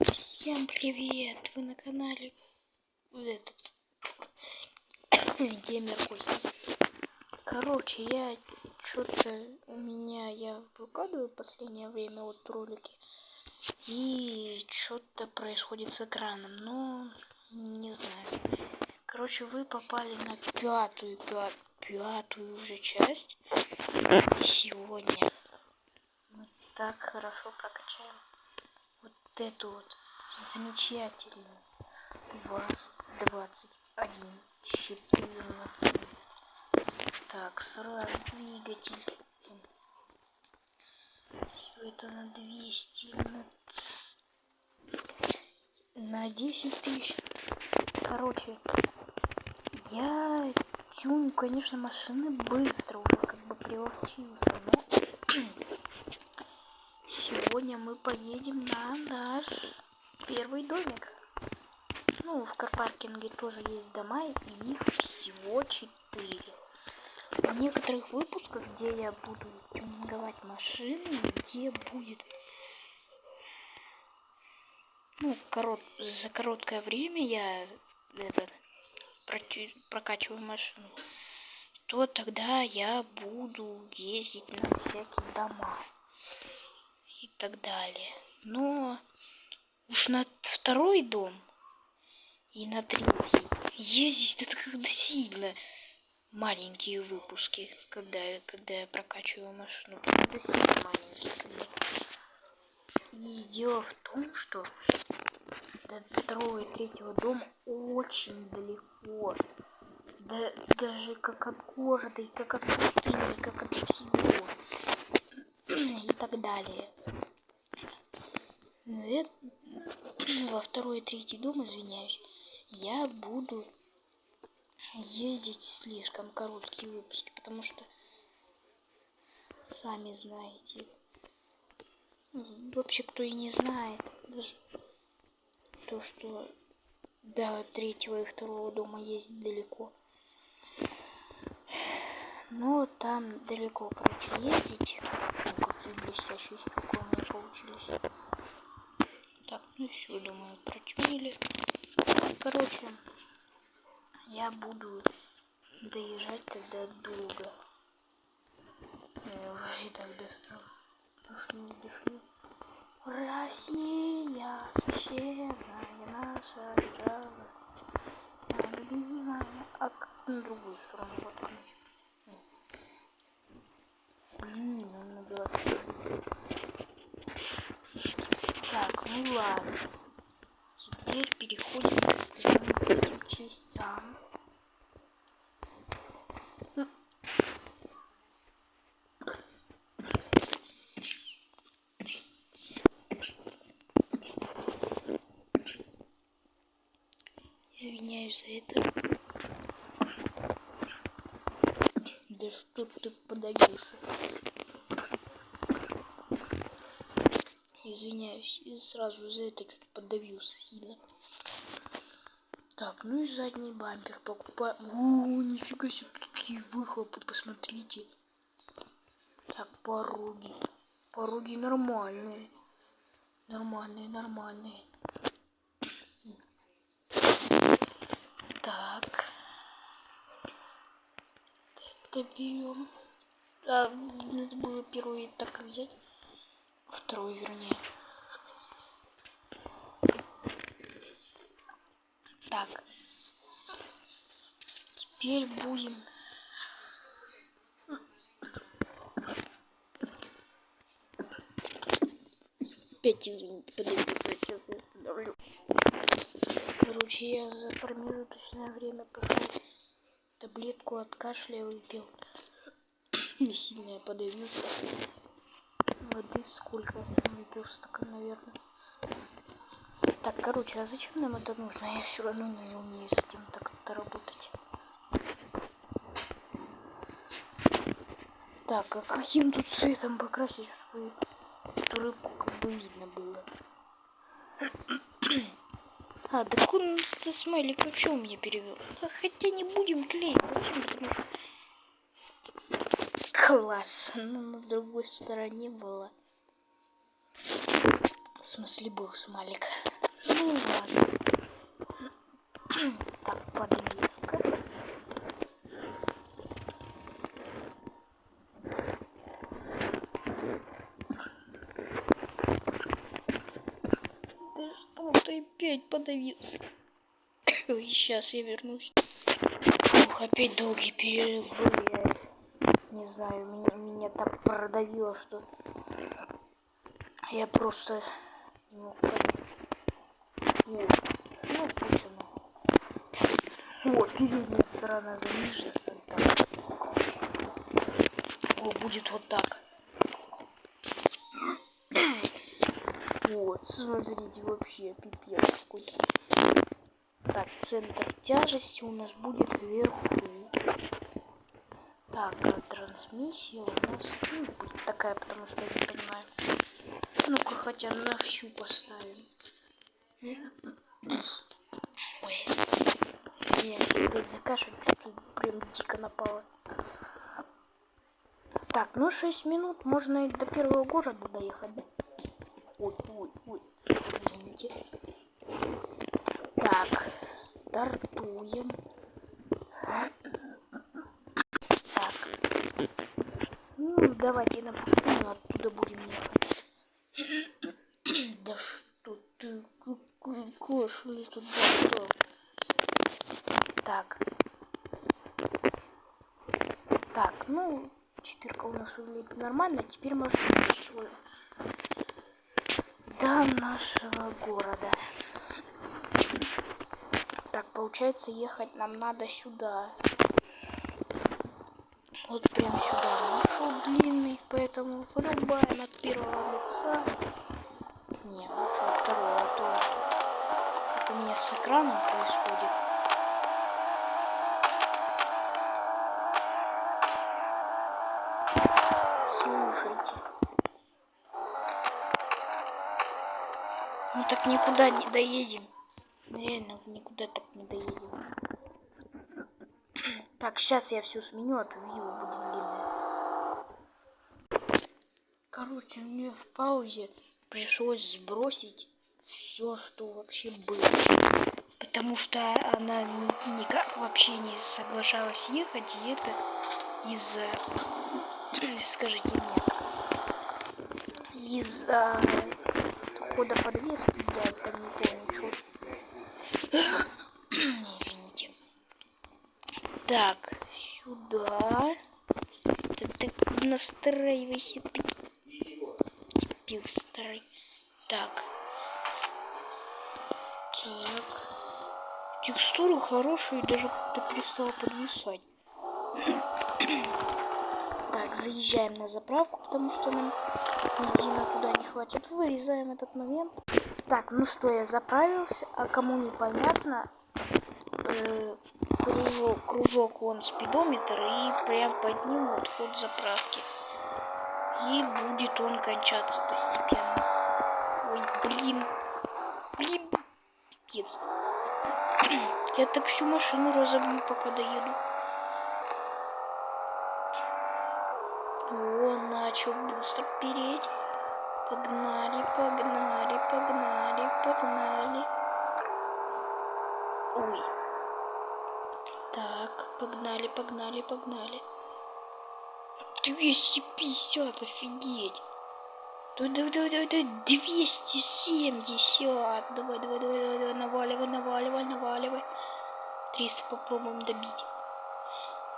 Всем привет! Вы на канале Геймер Костя. Короче, я выкладываю в последнее время вот ролики, и что-то происходит с экраном, но не знаю. Короче, вы попали на пятую уже часть, и сегодня мы так хорошо прокачаем вот эту вот замечательную ВАЗ-2114. Так, сразу двигатель. Все это на 200, на 10 тысяч. Короче, я тюню, конечно, машины быстро, уже как бы приловчился, но сегодня мы поедем на наш первый домик. Ну, в карпаркинге тоже есть дома, и их всего 4. В некоторых выпусках, где я буду тюнинговать машины, где будет, за короткое время я прокачиваю машину, то тогда я буду ездить на всякие дома и так далее. Но уж на второй дом и на третий ездить это когда сильно маленькие выпуски, когда я прокачиваю машину. Это сильно маленькие. И дело в том, что до второго и третьего дома очень далеко. Да, даже как от города, и как от пустыни, и как от всего. И так далее. Во второй и третий дом, извиняюсь, я буду ездить слишком короткие выпуски, потому что сами знаете. Вообще, кто и не знает, даже то, что до третьего и второго дома ездить далеко. Но там далеко, короче, ездить. Какие блестящие стекла у меня получились. Так, ну все, думаю, протюнили. Короче, я буду доезжать тогда долго. Я уже и так достал. Дошли. Россия, священная наша держава. Любимая. А как на другую сторону воткнуть? Блин, он набирает. Так, ну ладно. Теперь переходим к остальным частям. Извиняюсь за это. Да что ты подавился? Извиняюсь, и сразу за это что-то подавился сильно. Так, ну и задний бампер покупаю. О, нифига себе, какие выхлопы, посмотрите. Так, пороги. Пороги нормальные. Нормальные. Так. Это берем. А, надо было первый так взять. Второй, вернее. Так. Теперь будем... Опять, извините, подавился. Сейчас я подавлю. Короче, я за промежуточное время пошел таблетку от кашля выпил. Не сильно я подавился. Воды сколько выпил стакан, наверное. Так, короче, а зачем нам это нужно? Я все равно не умею с этим так-то работать. Так, а каким тут цветом покрасить, чтобы эту рыбку как бы видно было? А, так он смайлик вообще у меня перевел. Хотя не будем клеить, зачем? Потому что... Класс, но на другой стороне было. В смысле был смайлик. Ну ладно. Так, подвеска. Да что ты опять подавился? Ой, сейчас я вернусь. Ух, опять долгий перерыв. Я не знаю, меня так продавило, что я просто не мог понять. Нет, ну почему? Вот, передняя сторона занижена. Так. О, будет вот так. Вот, смотрите, вообще пипец какой-то. Так, центр тяжести у нас будет вверху. Так, а трансмиссия у нас будет такая, потому что я не понимаю. Ну-ка, хотя на всю поставим. Ой, меня опять закашлял, что прям дико напало. Так, ну 6 минут, можно и до первого города доехать. Ой, извините. Так, стартуем. Так. Ну, давайте на пустыню, оттуда будем ехать. Да что ты, какой кошель туда дал. Так. Так, ну, четырка у нас выглядит нормально. Теперь машину свою. До нашего города. Так, получается, ехать нам надо сюда. Вот прям сюда. Маршрут длинный, поэтому врубаем от первого лица. Не, лучше от второго, а то как у меня с экраном происходит. Слушайте. Ну так никуда не доедем. Реально, никуда так не доедем. Так, сейчас я все сменю, а то видео будет длинное. Короче, мне в паузе пришлось сбросить все, что вообще было. Потому что она никак вообще не соглашалась ехать, и это из-за... Скажите мне. Из-за хода подвески, я там не помню, что... Извините. Так, сюда. Ты настраивайся, ты старый. Так. Так. Текстуру хорошую, даже как-то перестала подвисать. Так, заезжаем на заправку, потому что нам бензина туда не хватит. Вырезаем этот момент. Так, ну что, я заправился, а кому непонятно, кружок вон спидометр, и прям под ним вот ход заправки. И будет он кончаться постепенно. Ой, блин, пипец. Я так всю машину разобью, пока доеду. О, начал быстро переть. Погнали. Ой. Так, погнали. 250, офигеть. Давай, 270. Давай, наваливай. 300 попробуем добить.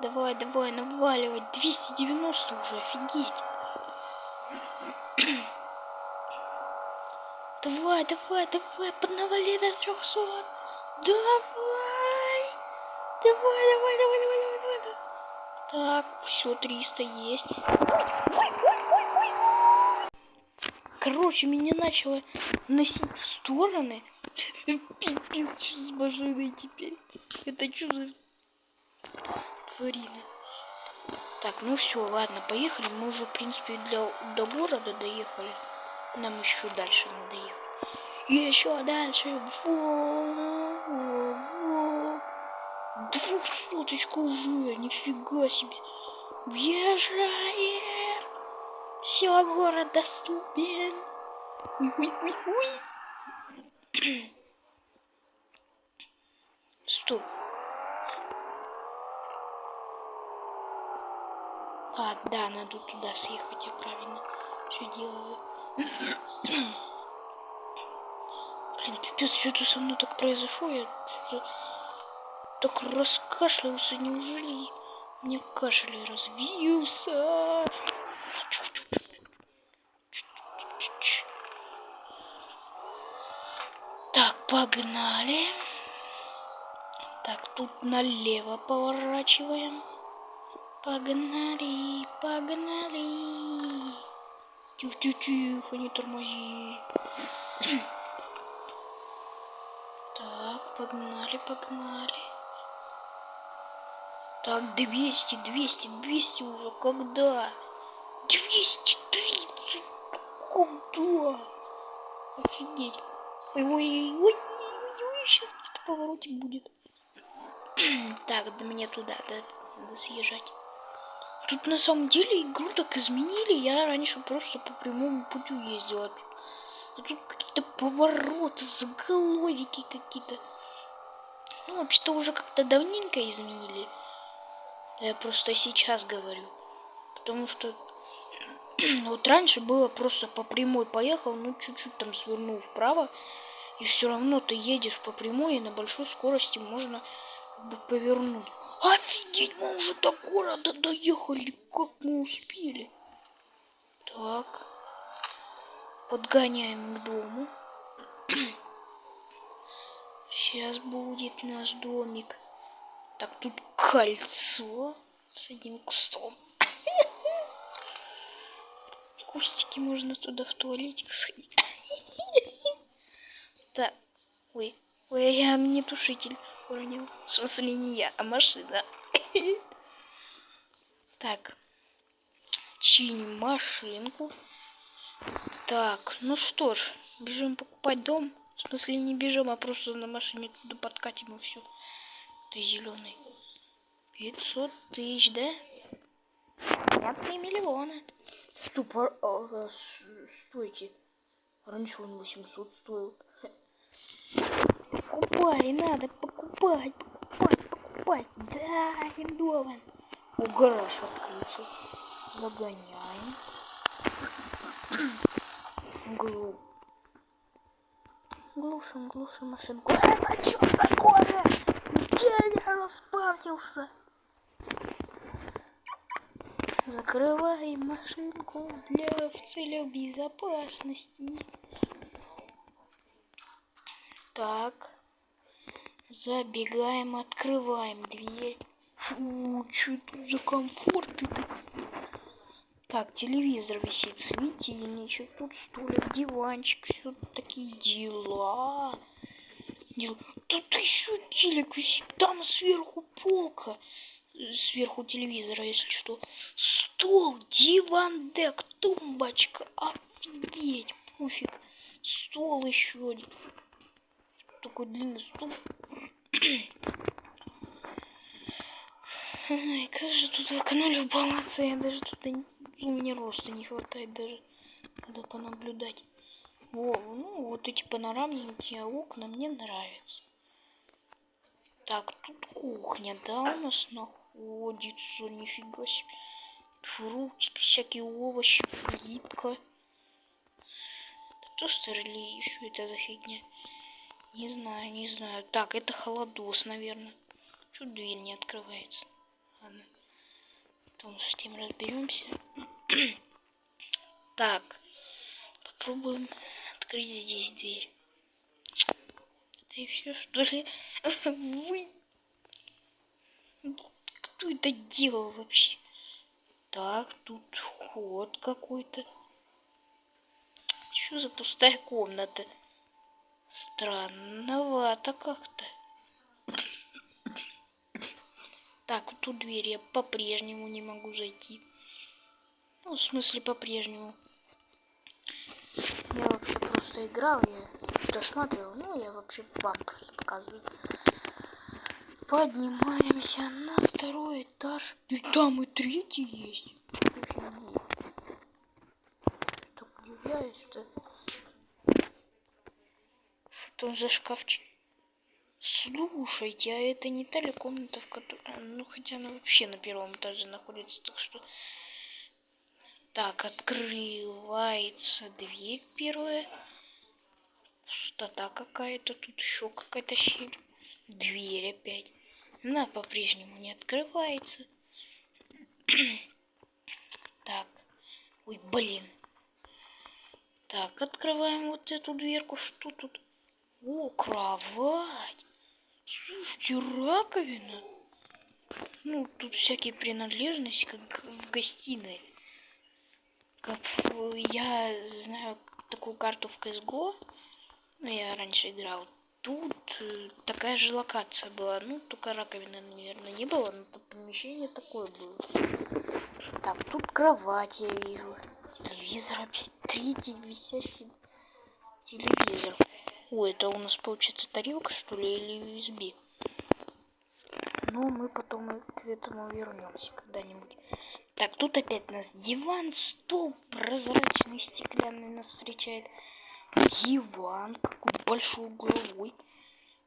Давай, наваливай. 290 уже, офигеть. Давай, поднавали до 300. Давай. Так, все, 300 есть. Короче, меня начало носить в стороны. Пипец, что с машиной теперь? Это что за тварина? Так, ну все, ладно, поехали. Мы уже, в принципе, до города доехали. Нам еще дальше надо ехать. Еще дальше. Во. 200-очка уже, нифига себе. Въезжаем. Все, город доступен. Ой. Стоп. А, да, надо туда съехать, я правильно все делаю. Блин, пипец, что-то со мной так произошло, я что-то так раскашлялся, неужели у меня кашель развился? Так, погнали. Так, тут налево поворачиваем. Погнали, погнали. Тихо, не тормози. Так, погнали. Так, 200 уже, когда? 230, куда? Офигеть. Ой, сейчас поворотик будет. Так, до меня туда, надо съезжать. Тут на самом деле игру так изменили, я раньше просто по прямому пути ездила. А тут какие-то повороты, заголовики какие-то. Ну, вообще-то уже как-то давненько изменили. Я просто сейчас говорю. Потому что вот раньше было просто по прямой поехал, ну чуть-чуть там свернул вправо. И все равно ты едешь по прямой, и на большой скорости можно как бы повернуть. Офигеть, мы уже до города доехали, как мы успели. Так, подгоняем к дому. Сейчас будет наш домик. Так, тут кольцо с одним кустом. Кустики можно туда в туалетик сходить. Так, ой, я огнетушитель уронил. В смысле не я, а машина. Так, чиним машинку. Так, ну что ж, бежим покупать дом. В смысле не бежим, а просто на машине туда подкатим и все. Ты зеленый. 500 тысяч, да? Нет, 3 миллиона. Стоп, стойте. Раньше он 800 стоил. Покупай, надо покупать. Да, арендован. О, гараж открылся. Загоняем. Глушим машинку. Это что такое? Где я распавнился? Закрываем машинку в целях безопасности. Так. Забегаем, открываем дверь. Фу, что тут за комфорты такие? Так, телевизор висит, светильничек, тут столик, диванчик, все такие дела. Тут еще телек висит, там сверху полка. Сверху телевизора, если что. Стол, диван, дек, тумбочка. Офигеть, пофиг. Стол еще один. Такой длинный стол. Ой, как же тут в окно любоваться, я даже туда, у меня роста не хватает даже, когда понаблюдать. Во, ну вот эти панорамненькие окна мне нравятся. Так, тут кухня, да, у нас находится, нифига себе. Фрукты, всякие овощи, плитка. Да тостер или еще это за фигня? Не знаю. Так, это холодос, наверное. Чё дверь не открывается? Ладно. Потом с этим разберемся. Так. Попробуем открыть здесь дверь. Это и все, что ли? Вы... Кто это делал вообще? Так, тут ход какой-то. Что за пустая комната? Странновато как-то. Так, в ту дверь я по-прежнему не могу зайти. Ну, в смысле, по-прежнему. Я вообще просто играл, я досматривал. Ну, я вообще вам просто показываю. Поднимаемся на второй этаж. И там и третий есть. Так удивляюсь-то. Там за шкафчик. Слушайте, а это не та ли комната, в которой... Ну, хотя она вообще на первом этаже находится, так что... Так, открывается дверь первая. Пустота какая-то, тут еще какая-то щель. Дверь опять. Она по-прежнему не открывается. Так. Ой, блин. Так, открываем вот эту дверку. Что тут? О, кровать. Слушайте, раковина. Ну, тут всякие принадлежности, как в гостиной. Как я знаю такую карту в CSGO. Ну, я раньше играл. Тут такая же локация была. Ну, только раковины, наверное, не было, но помещение такое было. Так, тут кровать я вижу. Телевизор опять. Третий висящий телевизор. О, это у нас получается тарелка, что ли, или USB? Но мы потом к этому вернемся когда-нибудь. Так, тут опять нас диван, стол прозрачный, стеклянный нас встречает. Диван, какой большой угловой.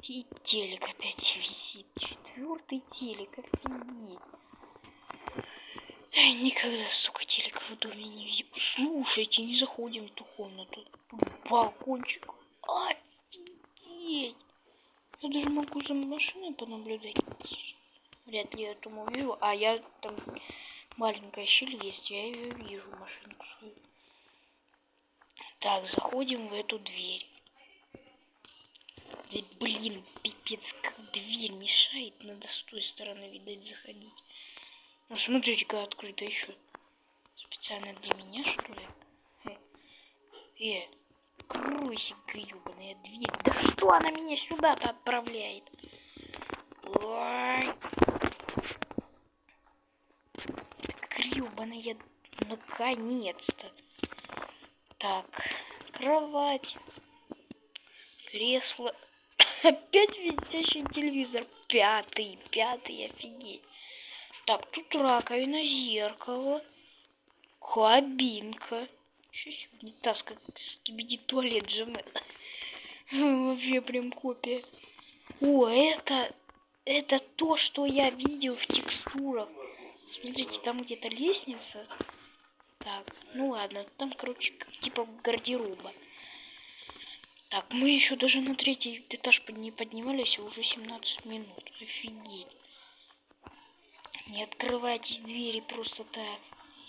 И телек опять висит. 4-й телек, офигеть. Я никогда, сука, телека в доме не видел. Слушайте, не заходим в ту комнату. Тут балкончик. Офигеть. Я даже могу за машиной понаблюдать. Вряд ли я там увижу. А я там маленькая щель есть. Я ее вижу, машинку свою. Так, заходим в эту дверь. Да блин, пипец, как дверь мешает. Надо с той стороны, видать, заходить. Ну, смотрите-ка, открыто еще. Специально для меня, что ли? Кройся, гребаная дверь. Да что она меня сюда-то отправляет? Ой. Гребаная, наконец-то. Так, кровать. Кресло. Опять висящий телевизор. Пятый, офигеть. Так, тут раковина, зеркало, кабинка. Унитаз, как скибиди туалет же. Вообще прям копия. О, это то, что я видел в текстурах. Смотрите, там где-то лестница. Так, ну ладно, там, короче, типа гардероба. Так, мы еще даже на 3-й этаж не поднимались, а уже 17 минут. Офигеть. Не открывайтесь двери просто так.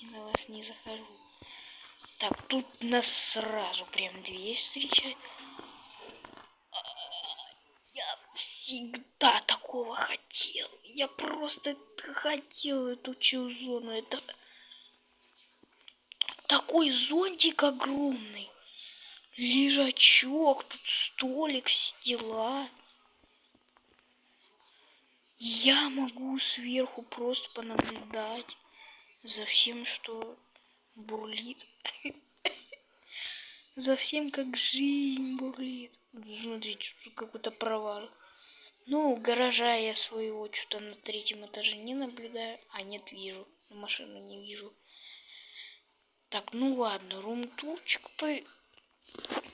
Я на вас не захожу. Так, тут нас сразу прям дверь встречает. Я всегда такого хотел. Я просто хотел эту чил-зону. Это такой зонтик огромный. Лежачок, тут столик, все дела. Я могу сверху просто понаблюдать за всем, что бурлит. За всем, как жизнь бурлит. Смотрите, тут какой-то провал. Ну, гаража я своего что-то на 3-м этаже не наблюдаю. А нет, вижу. Машину не вижу. Так, ну ладно, рум-турчик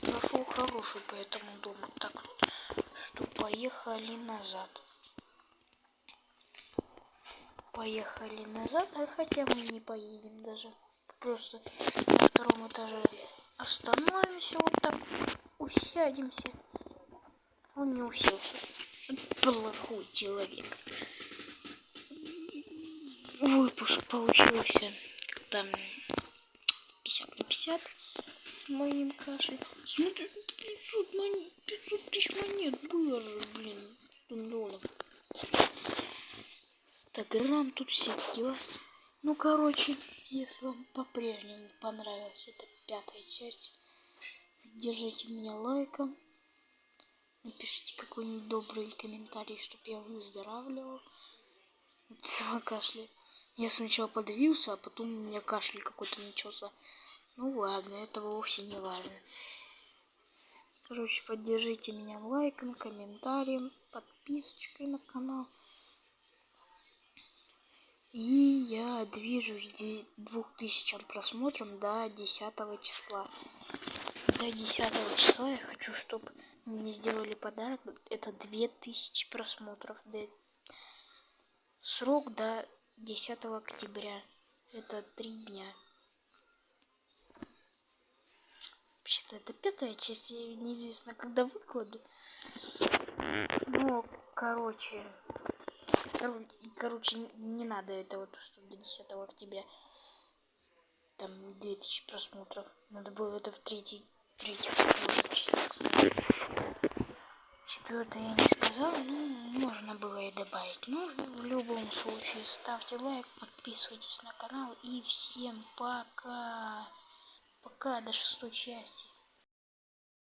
прошел хороший по этому дому. Так, что поехали назад. Поехали назад, а хотя мы не поедем даже. Просто на 2-м этаже остановимся, вот так усядемся. Он не уселся. Плохой человек. Выпуск получился там 50 на 50 с моим кашей. Смотри, 500 тысяч монет было же, блин, $100. Инстаграм, тут все дела. Ну, короче, если вам по-прежнему понравилась эта 5-я часть, поддержите меня лайком. Напишите какой-нибудь добрый комментарий, чтобы я выздоравливал от этого кашля. Я сначала подавился, а потом у меня кашель какой-то начался. Ну ладно, это вовсе не важно. Короче, поддержите меня лайком, комментарием, подписочкой на канал. И я движусь к 2000 просмотрам до 10 числа. до 10 числа я хочу, чтобы мне сделали подарок. Это 2000 просмотров. Срок до 10 октября. Это 3 дня. Вообще-то это 5-я часть, и неизвестно, когда выкладу. Ну, короче, не надо этого, то, что до 10 октября. Там 2000 просмотров. Надо было это в третьем числе, кстати. 4 я не сказала, ну, можно было и добавить. Ну, в любом случае, ставьте лайк, подписывайтесь на канал и всем пока. Пока, до 6-й части.